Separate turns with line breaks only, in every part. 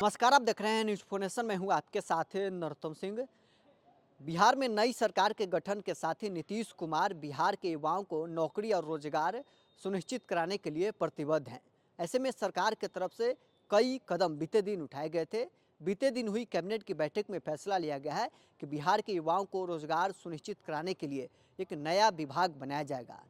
नमस्कार, आप देख रहे हैं न्यूज फोनेशन। मैं हूं आपके साथ नरोत्तम सिंह। बिहार में नई सरकार के गठन के साथ ही नीतीश कुमार बिहार के युवाओं को नौकरी और रोजगार सुनिश्चित कराने के लिए प्रतिबद्ध हैं। ऐसे में सरकार की तरफ से कई कदम बीते दिन उठाए गए थे। बीते दिन हुई कैबिनेट की बैठक में फैसला लिया गया है कि बिहार के युवाओं को रोजगार सुनिश्चित कराने के लिए एक नया विभाग बनाया जाएगा।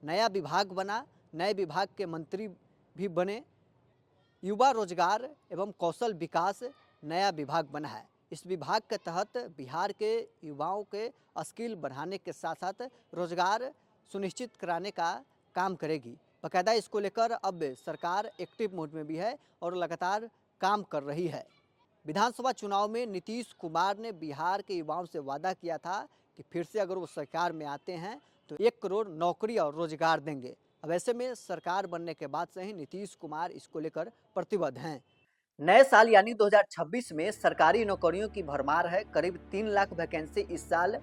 नया विभाग बना, नए विभाग के मंत्री भी बने। युवा रोजगार एवं कौशल विकास नया विभाग बना है। इस विभाग के तहत बिहार के युवाओं के स्किल बढ़ाने के साथ साथ रोजगार सुनिश्चित कराने का काम करेगी। बाकायदा इसको लेकर अब सरकार एक्टिव मोड में भी है और लगातार काम कर रही है। विधानसभा चुनाव में नीतीश कुमार ने बिहार के युवाओं से वादा किया था कि फिर से अगर वो सरकार में आते हैं तो 1 करोड़ नौकरी और रोजगार देंगे। अब ऐसे में सरकार बनने के बाद से ही नीतीश कुमार इसको लेकर प्रतिबद्ध हैं। नए साल यानी 2026 में सरकारी नौकरियों की भरमार है। करीब 3 लाख वैकेंसी इस साल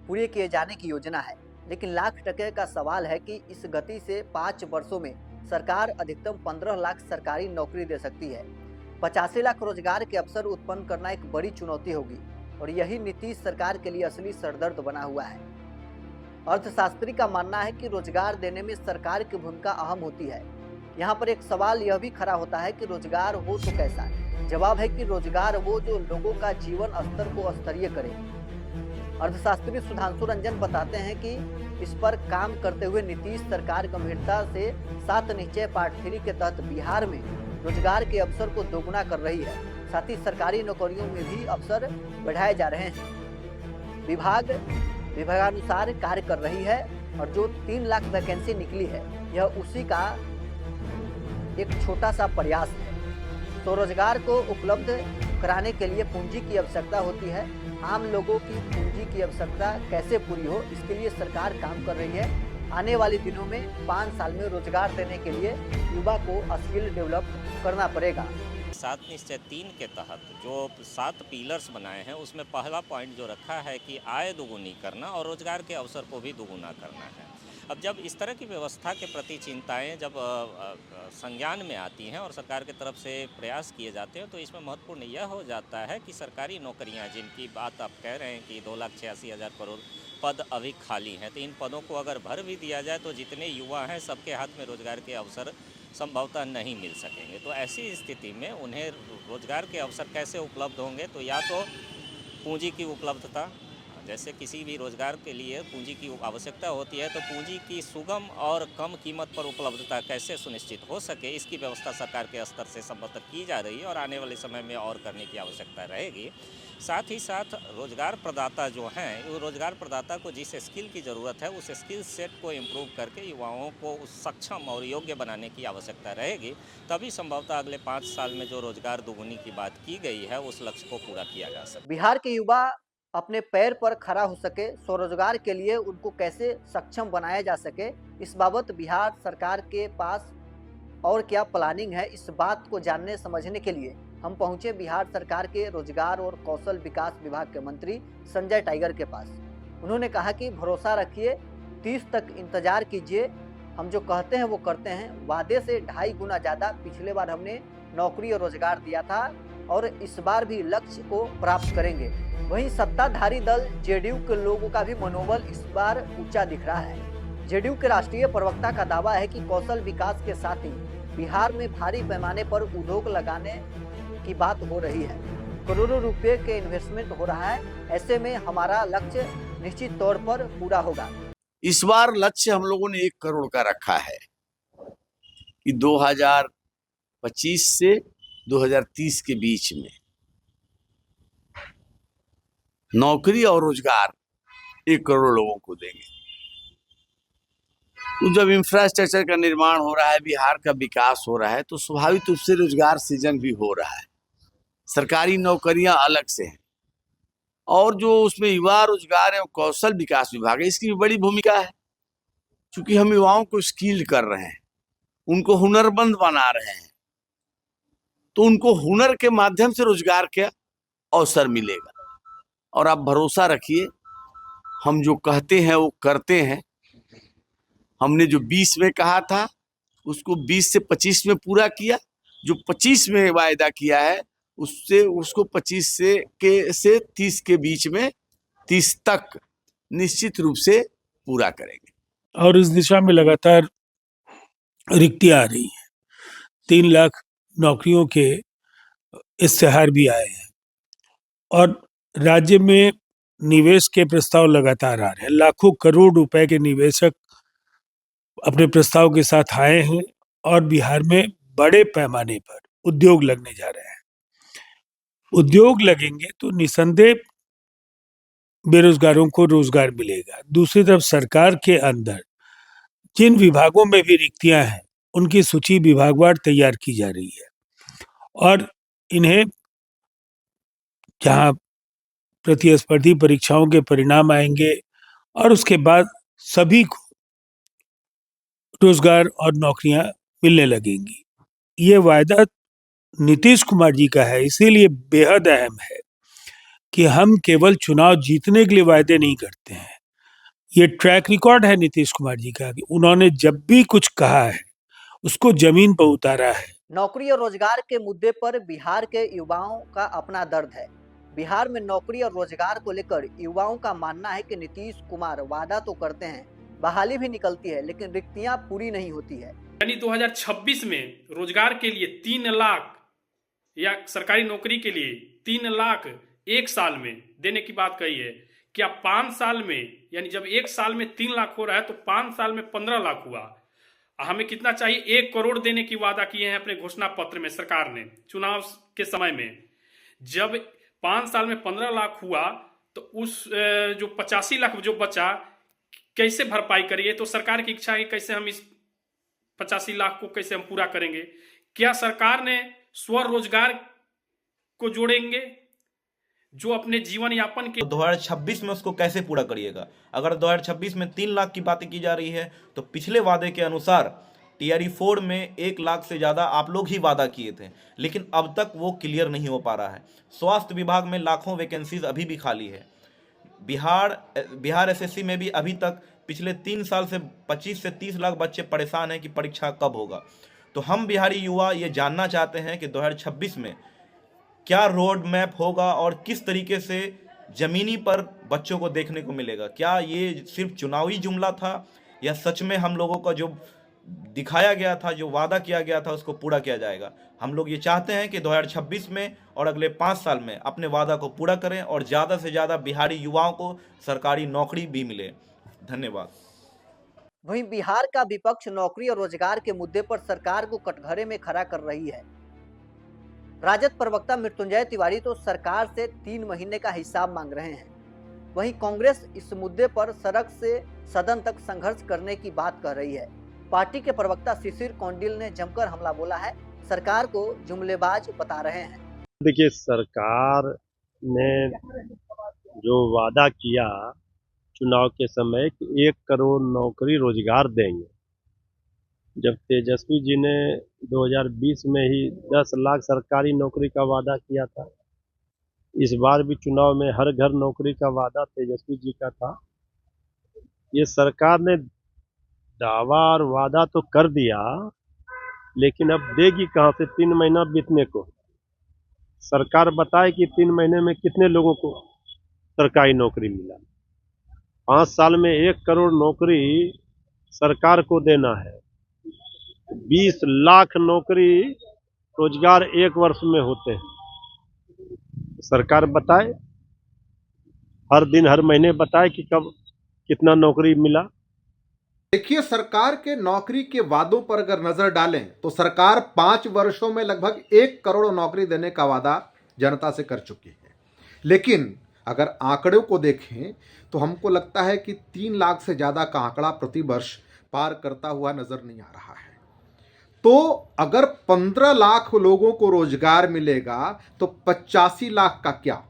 पूरे किए जाने की योजना है। लेकिन लाख टके का सवाल है कि इस गति से 5 वर्षों में सरकार अधिकतम 15 लाख सरकारी नौकरी दे सकती है। 85 लाख रोजगार के अवसर उत्पन्न करना एक बड़ी चुनौती होगी और यही नीतीश सरकार के लिए असली सरदर्द बना हुआ है। अर्थशास्त्री का मानना है कि रोजगार देने में सरकार की भूमिका अहम होती है। यहाँ पर एक सवाल यह भी खड़ा होता है कि रोजगार हो तो कैसा? जवाब है कि रोजगार वो जो लोगों का जीवन स्तर को स्तरीय करे। अर्थशास्त्री सुधांशु रंजन बताते हैं कि इस पर काम करते हुए नीतीश सरकार गंभीरता से 7 निश्चय पार्ट 3 के तहत बिहार में रोजगार के अवसर को दोगुना कर रही है। साथ ही सरकारी नौकरियों में भी अवसर बढ़ाए जा रहे हैं। विभागानुसार कार्य कर रही है और जो 3 लाख वैकेंसी निकली है यह उसी का एक छोटा सा प्रयास है। तो रोजगार को उपलब्ध कराने के लिए पूंजी की आवश्यकता होती है। आम लोगों की पूंजी की आवश्यकता कैसे पूरी हो, इसके लिए सरकार काम कर रही है। आने वाले दिनों में 5 साल में रोजगार देने के लिए युवा को स्किल डेवलप करना पड़ेगा।
7 निश्चय 3 के तहत जो 7 पिलर्स बनाए हैं उसमें पहला पॉइंट जो रखा है कि आय दोगुनी करना और रोजगार के अवसर को भी दोगुना करना है। अब जब इस तरह की व्यवस्था के प्रति चिंताएं जब संज्ञान में आती हैं और सरकार की तरफ से प्रयास किए जाते हैं तो इसमें महत्वपूर्ण यह हो जाता है कि सरकारी नौकरियां जिनकी बात आप कह रहे हैं कि 2,86,000 करोड़ पद अभी खाली हैं, तो इन पदों को अगर भर भी दिया जाए तो जितने युवा हैं सबके हाथ में रोजगार के अवसर संभवतः नहीं मिल सकेंगे। तो ऐसी स्थिति में उन्हें रोजगार के अवसर कैसे उपलब्ध होंगे? तो या तो पूंजी की उपलब्धता, जैसे किसी भी रोजगार के लिए पूंजी की आवश्यकता होती है, तो पूंजी की सुगम और कम कीमत पर उपलब्धता कैसे सुनिश्चित हो सके, इसकी व्यवस्था सरकार के स्तर से संभवतः की जा रही है और आने वाले समय में और करने की आवश्यकता रहेगी। साथ ही साथ रोजगार प्रदाता जो हैं, वो रोजगार प्रदाता को जिस स्किल की ज़रूरत है उस स्किल सेट को इम्प्रूव करके युवाओं को उस सक्षम और योग्य बनाने की आवश्यकता रहेगी। तभी संभवतः अगले 5 साल में जो रोजगार दोगुनी की बात की गई है उस लक्ष्य को पूरा किया जा सके।
बिहार के युवा अपने पैर पर खड़ा हो सके, स्वरोजगार के लिए उनको कैसे सक्षम बनाया जा सके, इस बाबत बिहार सरकार के पास और क्या प्लानिंग है, इस बात को जानने समझने के लिए हम पहुंचे बिहार सरकार के रोजगार और कौशल विकास विभाग के मंत्री संजय टाइगर के पास। उन्होंने कहा कि भरोसा रखिए, 30 तक इंतजार कीजिए, हम जो कहते हैं वो करते हैं। वादे से 2.5 गुना ज़्यादा पिछले बार हमने नौकरी और रोजगार दिया था और इस बार भी लक्ष्य को प्राप्त करेंगे। वहीं सत्ताधारी दल जेडीयू के लोगों का भी मनोबल इस बार ऊंचा दिख रहा है। जेडीयू के राष्ट्रीय प्रवक्ता का दावा है कि कौशल विकास के साथ ही बिहार में भारी पैमाने पर उद्योग लगाने की बात हो रही है। करोड़ों रुपए के इन्वेस्टमेंट हो रहा है। ऐसे में हमारा लक्ष्य निश्चित तौर पर पूरा होगा।
इस बार लक्ष्य हम लोगों ने 1 करोड़ का रखा है कि 2025 से 2030 के बीच में नौकरी और रोजगार 1 करोड़ लोगों को देंगे। तो जब इंफ्रास्ट्रक्चर का निर्माण हो रहा है, बिहार का विकास हो रहा है, तो स्वाभाविक रूप से रोजगार सृजन भी हो रहा है। सरकारी नौकरियां अलग से हैं और जो उसमें युवा रोजगार एवं कौशल विकास विभाग है, इसकी भी बड़ी भूमिका है। क्योंकि हम युवाओं को स्किल कर रहे हैं, उनको हुनरमंद बना रहे हैं, तो उनको हुनर के माध्यम से रोजगार का अवसर मिलेगा। और आप भरोसा रखिए, हम जो कहते हैं वो करते हैं। हमने जो 20 में कहा था उसको 20 से 25 में पूरा किया। जो 25 में वायदा किया है उससे उसको 25 से 30 के बीच में 30 तक निश्चित रूप से पूरा करेंगे।
और इस दिशा में लगातार रिक्तियां आ रही हैं। 3 लाख नौकरियों के इश्तेहार भी आए हैं और राज्य में निवेश के प्रस्ताव लगातार आ रहे हैं। लाखों करोड़ रुपए के निवेशक अपने प्रस्ताव के साथ आए हैं और बिहार में बड़े पैमाने पर उद्योग लगने जा रहे हैं। उद्योग लगेंगे तो निसंदेह बेरोजगारों को रोजगार मिलेगा। दूसरी तरफ सरकार के अंदर जिन विभागों में भी रिक्तियां हैं उनकी सूची विभागवार तैयार की जा रही है और इन्हें जहां प्रतिस्पर्धी परीक्षाओं के परिणाम आएंगे और उसके बाद सभी को रोजगार और नौकरियां मिलने लगेंगी। ये वायदा नीतीश कुमार जी का है, इसीलिए बेहद अहम है कि हम केवल चुनाव जीतने के लिए वायदे नहीं करते हैं। ये ट्रैक रिकॉर्ड है नीतीश कुमार जी का कि उन्होंने जब भी कुछ कहा है उसको जमीन पर उतारा है।
नौकरी और रोजगार के मुद्दे पर बिहार के युवाओं का अपना दर्द है। बिहार में नौकरी और रोजगार को लेकर युवाओं का मानना है कि नीतीश कुमार वादा तो करते हैं, बहाली भी निकलती है, लेकिन रिक्तियां पूरी नहीं होती है।
यानी 2026 में रोजगार के लिए 3 लाख या सरकारी नौकरी के लिए 3 लाख एक साल में देने की बात कही है। क्या 5 साल में, यानी जब एक साल में 3 लाख हो रहा है तो 5 साल में 15 लाख हुआ। हमें कितना चाहिए? 1 करोड़ देने की वादा किए हैं अपने घोषणा पत्र में सरकार ने चुनाव के समय में। जब 5 साल में 15 लाख हुआ तो उस जो 85 लाख जो बचा कैसे भरपाई करिए? तो सरकार की इच्छा है कि कैसे हम इस 85 लाख को कैसे हम पूरा करेंगे। क्या सरकार ने स्वरोजगार को जोड़ेंगे जो अपने जीवन यापन के
2026 में उसको कैसे पूरा करिएगा? अगर 2026 में 3 लाख की बातें की जा रही है तो पिछले वादे के अनुसार टीआरई 4 में 1 लाख से ज़्यादा आप लोग ही वादा किए थे, लेकिन अब तक वो क्लियर नहीं हो पा रहा है। स्वास्थ्य विभाग में लाखों वैकेंसीज अभी भी खाली है। बिहार एसएससी में भी अभी तक पिछले 3 साल से 25 से 30 लाख बच्चे परेशान हैं कि परीक्षा कब होगा। तो हम बिहारी युवा ये जानना चाहते हैं कि 2026 में क्या रोड मैप होगा और किस तरीके से ज़मीनी पर बच्चों को देखने को मिलेगा। क्या ये सिर्फ चुनावी जुमला था या सच में हम लोगों का जो दिखाया गया था, जो वादा किया गया था, उसको पूरा किया जाएगा। हम लोग ये चाहते हैं कि 2026 में और अगले 5 साल में अपने वादा को पूरा करें और ज़्यादा से ज़्यादा बिहारी युवाओं को सरकारी नौकरी भी मिले। धन्यवाद।
वहीं बिहार का विपक्ष नौकरी और रोजगार के मुद्दे पर सरकार को कटघरे में खड़ा कर रही है। राजद प्रवक्ता मृत्युंजय तिवारी तो सरकार से 3 महीने का हिसाब मांग रहे हैं। वहीं कांग्रेस इस मुद्दे पर सड़क से सदन तक संघर्ष करने की बात कह रही है। पार्टी के प्रवक्ता शिशिर कौंडिल ने जमकर हमला बोला है, सरकार को जुमलेबाज बता रहे हैं।
देखिए, सरकार ने जो वादा किया चुनाव के समय कि 1 करोड़ नौकरी रोजगार देंगे, जब तेजस्वी जी ने 2020 में ही 10 लाख सरकारी नौकरी का वादा किया था, इस बार भी चुनाव में हर घर नौकरी का वादा तेजस्वी जी का था। ये सरकार ने दावा और वादा तो कर दिया, लेकिन अब देगी कहाँ से? 3 महीना बीतने को। सरकार बताए कि 3 महीने में कितने लोगों को सरकारी नौकरी मिला। 5 साल में 1 करोड़ नौकरी सरकार को देना है। 20 लाख नौकरी रोजगार 1 वर्ष में होते हैं। सरकार बताए, हर दिन हर महीने बताए कि कब कितना नौकरी मिला।
देखिए, सरकार के नौकरी के वादों पर अगर नजर डालें तो सरकार 5 वर्षों में लगभग 1 करोड़ नौकरी देने का वादा जनता से कर चुकी है। लेकिन अगर आंकड़ों को देखें तो हमको लगता है कि 3 लाख से ज्यादा का आंकड़ा प्रति वर्ष पार करता हुआ नजर नहीं आ रहा है। तो अगर 15 लाख लोगों को रोजगार मिलेगा तो 85 लाख का क्या?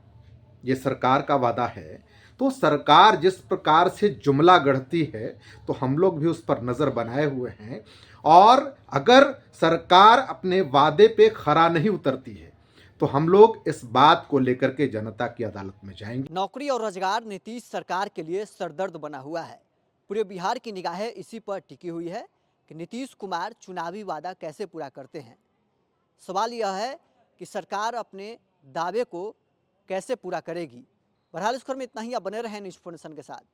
ये सरकार का वादा है। तो सरकार जिस प्रकार से जुमला गढ़ती है तो हम लोग भी उस पर नजर बनाए हुए हैं, और अगर सरकार अपने वादे पे खरा नहीं उतरती है तो हम लोग इस बात को लेकर के जनता की अदालत में जाएंगे।
नौकरी और रोजगार नीतीश सरकार के लिए सरदर्द बना हुआ है। पूरे बिहार की निगाहें इसी पर टिकी हुई है कि नीतीश कुमार चुनावी वादा कैसे पूरा करते हैं। सवाल यह है कि सरकार अपने दावे को कैसे पूरा करेगी। बहरहाल इस खबर में इतना ही। आप बने रहें न्यूज़ 24 के साथ।